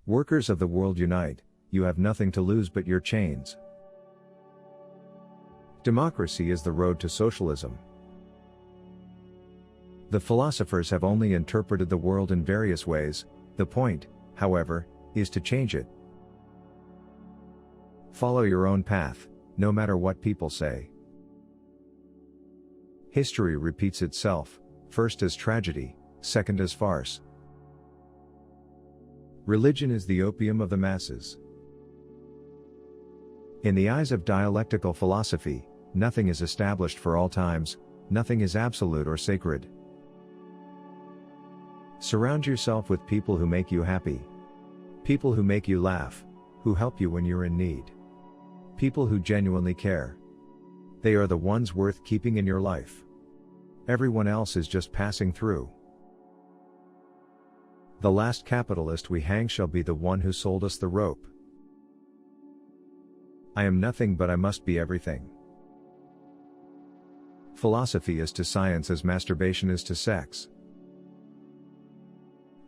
Workers of the world unite, you have nothing to lose but your chains. Democracy is the road to socialism. The philosophers have only interpreted the world in various ways, the point, however, is to change it. Follow your own path, no matter what people say. History repeats itself, first as tragedy, second as farce. Religion is the opium of the masses. In the eyes of dialectical philosophy, nothing is established for all times, nothing is absolute or sacred. Surround yourself with people who make you happy. People who make you laugh, who help you when you're in need. People who genuinely care. They are the ones worth keeping in your life. Everyone else is just passing through. The last capitalist we hang shall be the one who sold us the rope. I am nothing but I must be everything. Philosophy is to science as masturbation is to sex.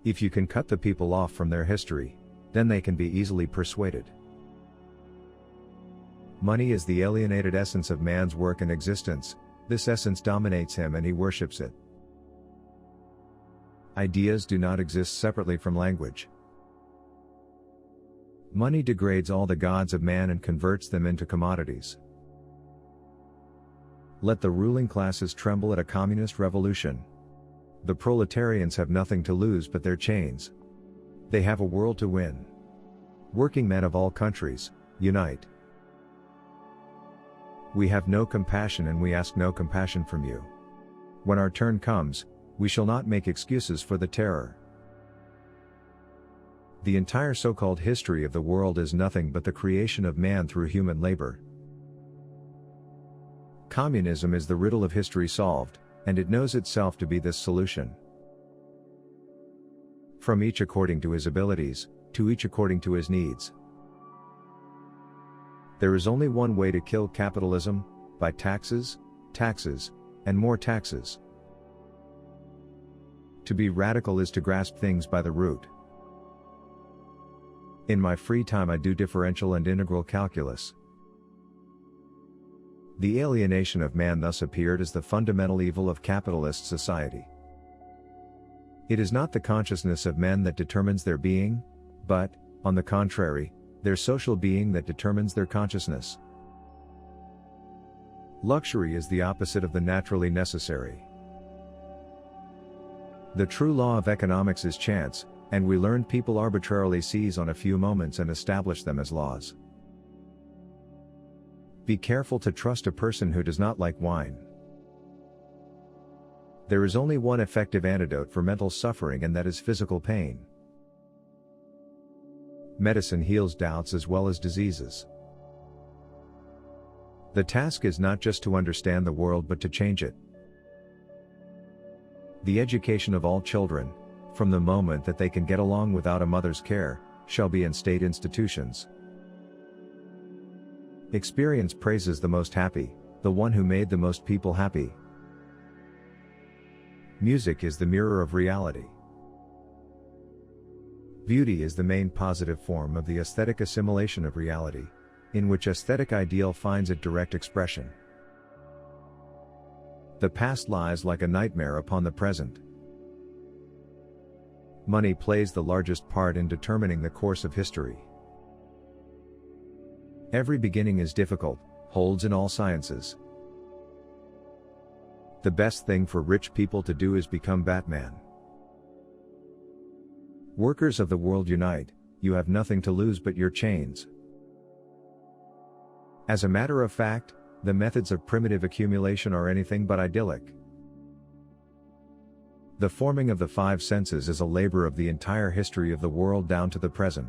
If you can cut the people off from their history, then they can be easily persuaded. Money is the alienated essence of man's work and existence. This essence dominates him and he worships it. Ideas do not exist separately from language. Money degrades all the gods of man and converts them into commodities. Let the ruling classes tremble at a communist revolution. The proletarians have nothing to lose but their chains. They have a world to win. Working men of all countries, unite. We have no compassion and we ask no compassion from you. When our turn comes, we shall not make excuses for the terror. The entire so-called history of the world is nothing but the creation of man through human labor. Communism is the riddle of history solved, and it knows itself to be this solution. From each according to his abilities, to each according to his needs. There is only one way to kill capitalism, by taxes, taxes, and more taxes. To be radical is to grasp things by the root. In my free time I do differential and integral calculus. The alienation of man thus appeared as the fundamental evil of capitalist society. It is not the consciousness of men that determines their being, but, on the contrary, their social being that determines their consciousness. Luxury is the opposite of the naturally necessary. The true law of economics is chance, and we learn people arbitrarily seize on a few moments and establish them as laws. Be careful to trust a person who does not like wine. There is only one effective antidote for mental suffering, and that is physical pain. Medicine heals doubts as well as diseases. The task is not just to understand the world but to change it. The education of all children, from the moment that they can get along without a mother's care, shall be in state institutions. Experience praises the most happy, the one who made the most people happy. Music is the mirror of reality. Beauty is the main positive form of the aesthetic assimilation of reality, in which aesthetic ideal finds its direct expression. The past lies like a nightmare upon the present. Money plays the largest part in determining the course of history. Every beginning is difficult, holds in all sciences. The best thing for rich people to do is become Batman. Workers of the world unite, you have nothing to lose but your chains. As a matter of fact, the methods of primitive accumulation are anything but idyllic. The forming of the five senses is a labor of the entire history of the world down to the present.